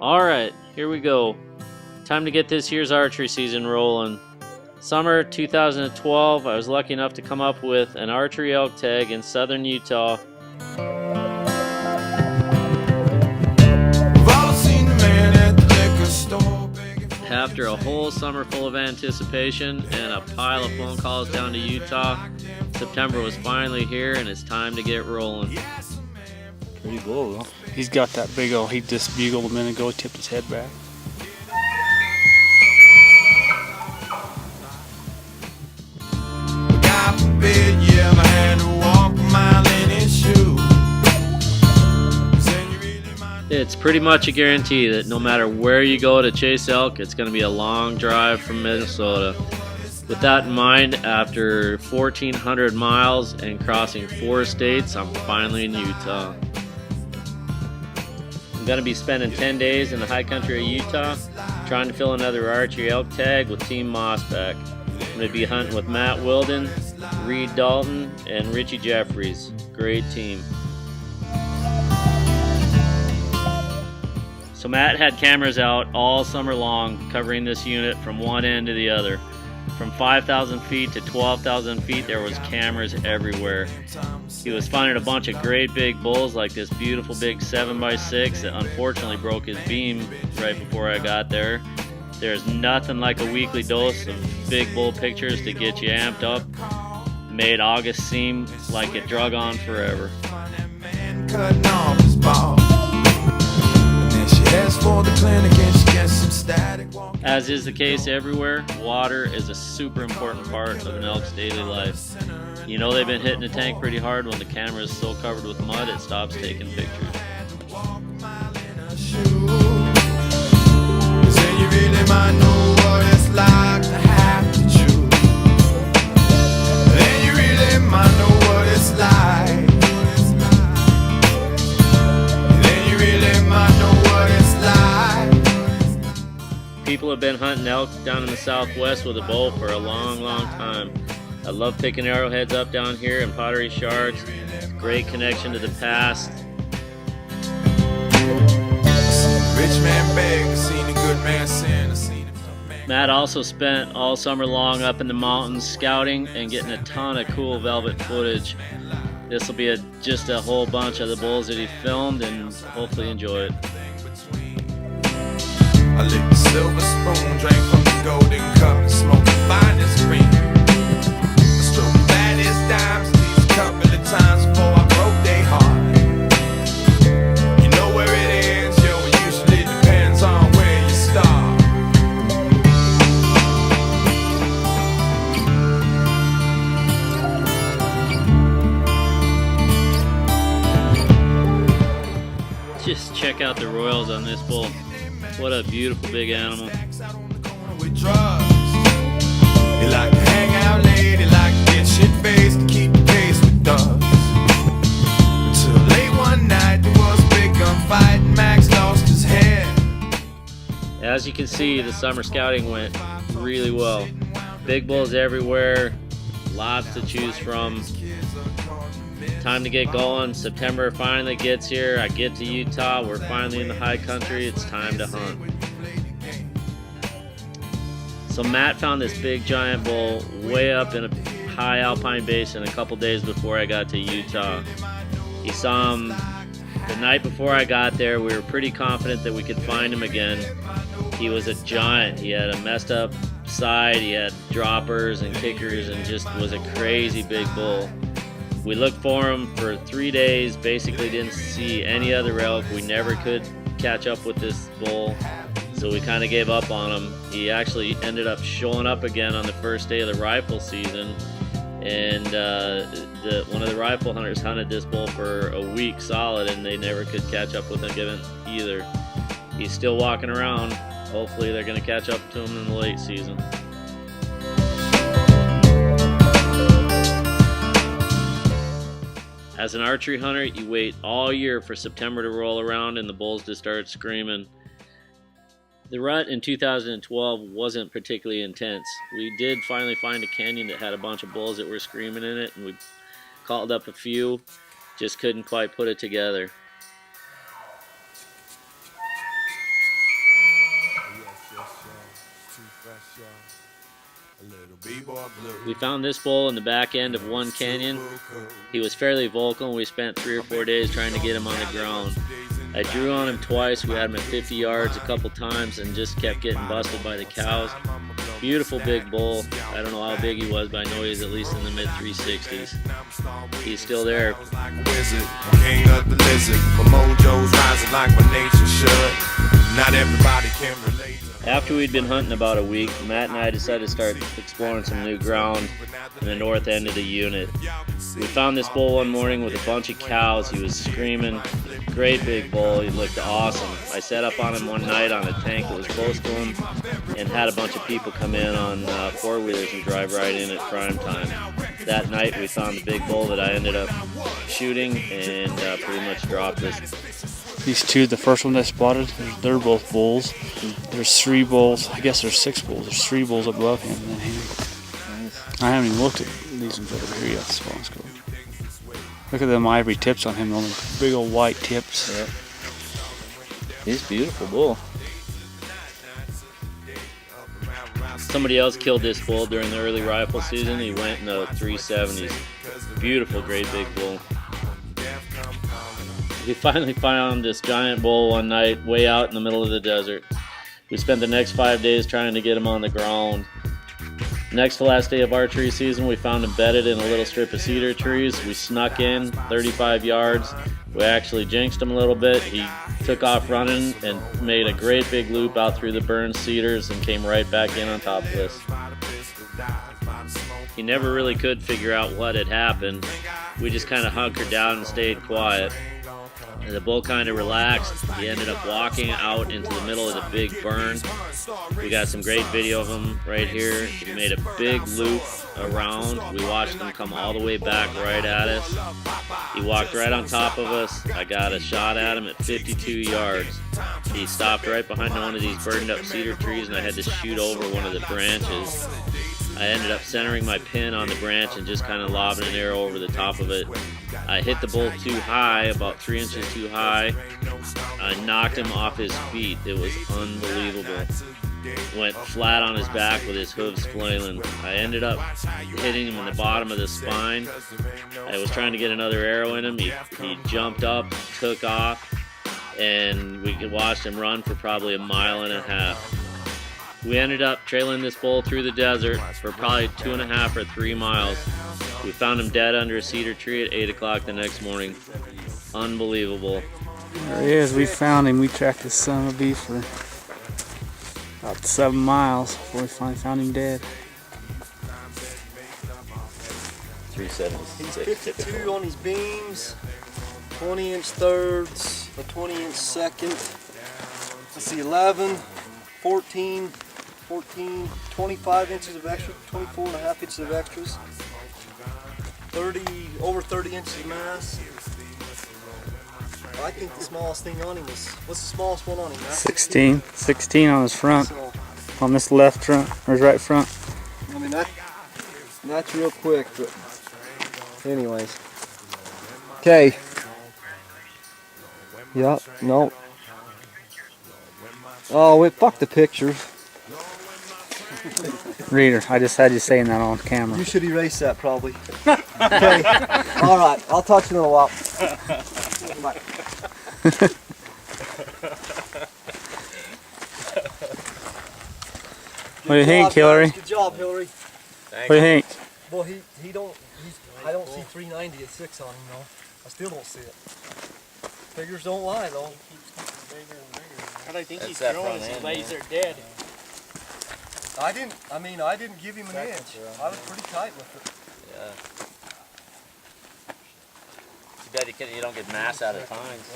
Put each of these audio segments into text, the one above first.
Alright, here we go. Time to get this year's archery season rolling. Summer 2012, I was lucky enough to come up with an archery elk tag in southern Utah. After a whole summer full of anticipation and a pile of phone calls down to Utah, September was finally here and it's time to get rolling. Pretty cool, though. He's got that big old, he just bugled a minute ago, tipped his head back. It's pretty much a guarantee that no matter where you go to chase elk, it's going to be a long drive from Minnesota. With that in mind, after 1,400 miles and crossing 4 states, I'm finally in Utah. I'm going to be spending 10 days in the high country of Utah, trying to fill another archery elk tag with Team Mossback. I'm going to be hunting with Matt Wilden, Reed Dalton, and Richie Jeffries. Great team. So Matt had cameras out all summer long covering this unit from one end to the other. From 5,000 feet to 12,000 feet there was cameras everywhere. He was finding a bunch of great big bulls like this beautiful big 7x6 that unfortunately broke his beam right before I got there. There's nothing like a weekly dose of big bull pictures to get you amped up. Made August seem like it drug on forever. As is the case everywhere, water is a super important part of an elk's daily life. You know they've been hitting the tank pretty hard when the camera is so covered with mud it stops taking pictures. People have been hunting elk down in the southwest with a bow for a long time. I love picking arrowheads up down here in pottery shards. Great connection to the past. Matt also spent all summer long up in the mountains scouting and getting a ton of cool velvet footage. This will be just a whole bunch of the bulls that he filmed, and hopefully enjoy it. I licked the silver spoon, drank from the golden cup, and smoked the finest green. I stroked the baddest dimes at least a couple of times before I broke their heart. You know where it ends, yo, it usually depends on where you start. Just check out the royals on this bull. What a beautiful big animal. He liked to hang out late, he liked to get shit-faced to keep the pace with dogs. Until late one night there was a big gunfight and Max lost his head. As you can see, the summer scouting went really well. Big bulls everywhere, lots to choose from. Time to get going. September finally gets here. I get to Utah. We're finally in the high country. It's time to hunt. So Matt found this big giant bull way up in a high alpine basin a couple days before I got to Utah. He saw him the night before I got there. We were pretty confident that we could find him again. He was a giant. He had a messed up side. He had droppers and kickers and just was a crazy big bull. We looked for him for 3 days, basically didn't see any other elk. We never could catch up with this bull, so we kind of gave up on him. He actually ended up showing up again on the first day of the rifle season, and one of the rifle hunters hunted this bull for a week solid, and they never could catch up with him either. He's still walking around. Hopefully they're going to catch up to him in the late season. As an archery hunter, you wait all year for September to roll around and the bulls to start screaming. The rut in 2012 wasn't particularly intense. We did finally find a canyon that had a bunch of bulls that were screaming in it, and we called up a few, just couldn't quite put it together. We found this bull in the back end of one canyon. He was fairly vocal, and we spent 3 or 4 days trying to get him on the ground. I drew on him twice. We had him at 50 yards a couple times and just kept getting busted by the cows. Beautiful big bull. I don't know how big he was, but I know he's at least in the mid 360s. He's still there. King of the lizard. My mojo's rising like my nature should. Not everybody can relate. After we'd been hunting about a week, Matt and I decided to start exploring some new ground in the north end of the unit. We found this bull one morning with a bunch of cows. He was screaming. Great big bull. He looked awesome. I set up on him one night on a tank that was close to him and had a bunch of people come in on four-wheelers and drive right in at prime time. That night we found the big bull that I ended up shooting and pretty much dropped this. These two, the first one I spotted, they're both bulls. There's 3 bulls. I guess there's 6 bulls. There's 3 bulls above him and then him. Nice. I haven't even looked at these ones over here yet. Look at them ivory tips on him, on the big old white tips. Yep. He's a beautiful bull. Somebody else killed this bull during the early rifle season. He went in the 370s. Beautiful, great big bull. We finally found this giant bull one night way out in the middle of the desert. We spent the next 5 days trying to get him on the ground. Next to last day of archery season, we found him bedded in a little strip of cedar trees. We snuck in 35 yards. We actually jinxed him a little bit. He took off running and made a great big loop out through the burned cedars and came right back in on top of us. He never really could figure out what had happened. We just kind of hunkered down and stayed quiet. And the bull kind of relaxed. He ended up walking out into the middle of the big burn. We got some great video of him right here. He made a big loop around. We watched him come all the way back right at us. He walked right on top of us. I got a shot at him at 52 yards. He stopped right behind one of these burned up cedar trees, and I had to shoot over one of the branches. I ended up centering my pin on the branch and just kind of lobbing an arrow over the top of it. I hit the bull too high, about 3 inches too high. I knocked him off his feet. It was unbelievable. Went flat on his back with his hooves flailing. I ended up hitting him in the bottom of the spine. I was trying to get another arrow in him. He jumped up, took off, and we watched him run for probably a mile and a half. We ended up trailing this bull through the desert for probably 2.5 or 3 miles. We found him dead under a cedar tree at 8 o'clock the next morning. Unbelievable. There he is. We found him. We tracked this son of a beef for about 7 miles before we finally found him dead. 376. He's 52 on his beams, 20-inch thirds, a 20-inch second. Let's see, 11, 14, 25 inches of extra, 24 and a half inches of extras, over 30 inches of mass. I think the smallest thing on him is, what's the smallest one on him, Matt? 16 on his front, So, on this left front, or his right front. I mean, that's real quick, but anyways. Okay. Yep, no. Oh, wait, fuck the pictures. Reader, I just had you saying that on camera. You should erase that probably. Okay. Alright, I'll talk to you in a while. Bye. What do you think, Hillary? Good job, Hillary. What do you think? Well, I don't see 390 at 6 on him though. I still don't see it. Figures don't lie though. I think That's he's that throwing front as he end, lays man. there dead. I didn't give him an inch. I was pretty tight with it. Yeah. Too bad you don't get mass out of tines.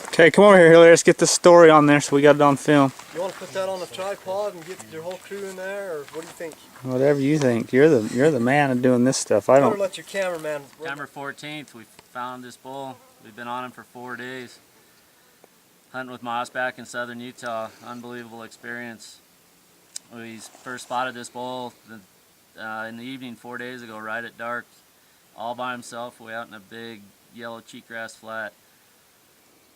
Okay, come over here, Hillary. Let's get this story on there so we got it on film. You want to put that on a tripod and get your whole crew in there, or what do you think? Whatever you think. You're the man of doing this stuff. I Or don't. let your cameraman. September 14th, we found this bull. We've been on him for 4 days. Hunting with mossback in southern Utah. Unbelievable experience. We first spotted this bull in the evening 4 days ago, right at dark, all by himself, way out in a big yellow cheatgrass flat.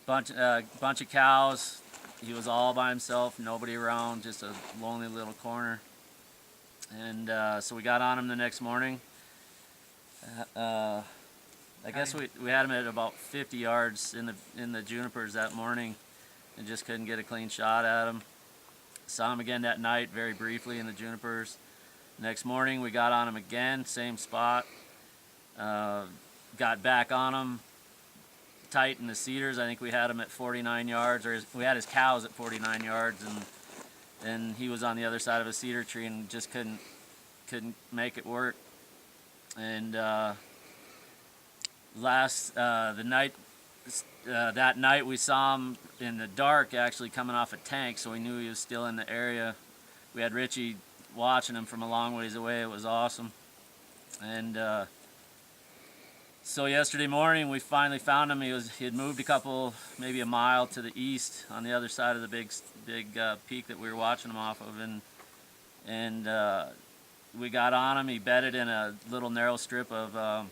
Bunch of cows. He was all by himself, nobody around, just a lonely little corner. And so we got on him the next morning. I guess we had him at about 50 yards in the junipers that morning, and just couldn't get a clean shot at him. Saw him again that night, very briefly, in the junipers. Next morning we got on him again, same spot. Got back on him tight in the cedars. I think we had him at 49 yards, or we had his cows at 49 yards, and he was on the other side of a cedar tree and just couldn't make it work. And that night we saw him in the dark, actually coming off a tank, so we knew he was still in the area. We had Richie watching him from a long ways away. It was awesome. And so yesterday morning we finally found him. He had moved maybe a mile to the east on the other side of the big peak that we were watching him off of, and we got on him. He bedded in a little narrow strip of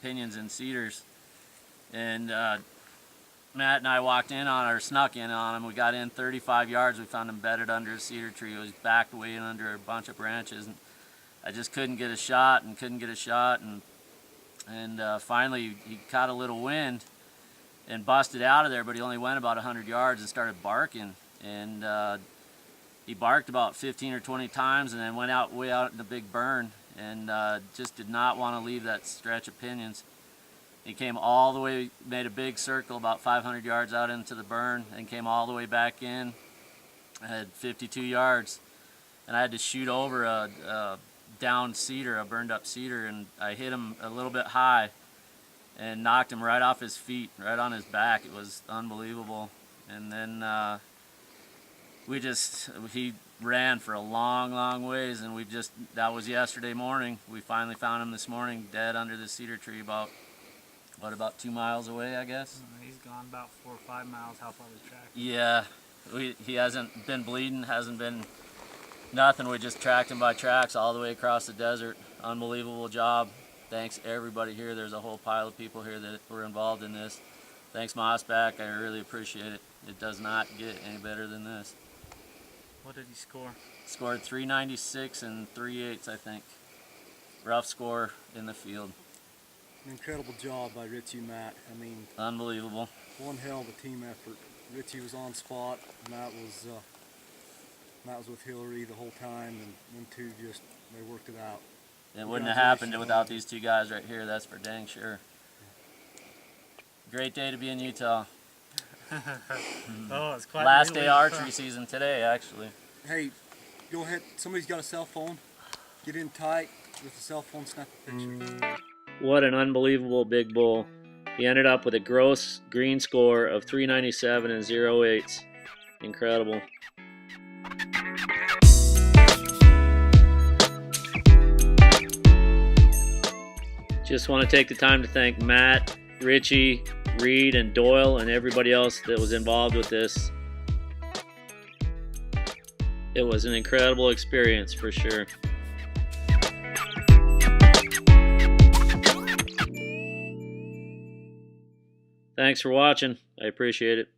pinyons and cedars, and Matt and I snuck in on him. We got in 35 yards. We found him bedded under a cedar tree. He was backed way in under a bunch of branches, and I just couldn't get a shot, and finally he caught a little wind and busted out of there, but he only went about 100 yards and started barking, and he barked about 15 or 20 times and then went way out in the big burn, and just did not want to leave that stretch of pinyons. He came all the way, made a big circle about 500 yards out into the burn, and came all the way back in. I had 52 yards, and I had to shoot over a downed cedar, a burned up cedar, and I hit him a little bit high and knocked him right off his feet, right on his back. It was unbelievable. And then he ran for a long ways, and that was yesterday morning. We finally found him this morning, dead under the cedar tree, about 2 miles away, I guess. He's gone about 4 or 5 miles. How far was tracked? Yeah, he hasn't been bleeding, hasn't been nothing. We just tracked him by tracks all the way across the desert. Unbelievable job. Thanks everybody here. There's a whole pile of people here that were involved in this. Thanks Mossback, I really appreciate it. It does not get any better than this. What did he score? Scored 396 and 3/8, I think. Rough score in the field. An incredible job by Richie and Matt. I mean, unbelievable. One hell of a team effort. Richie was on spot. Matt was with Hillary the whole time, and them two they worked it out. It wouldn't have happened without these two guys right here. That's for dang sure. Great day to be in Utah. Oh, it's quite last day archery season today, actually. Hey, go ahead. Somebody's got a cell phone. Get in tight with the cell phone. Snap a picture. What an unbelievable big bull. He ended up with a gross green score of 397 and 0.8. Incredible. Just want to take the time to thank Matt, Richie, Reed, and Doyle, and everybody else that was involved with this. It was an incredible experience for sure. Thanks for watching. I appreciate it.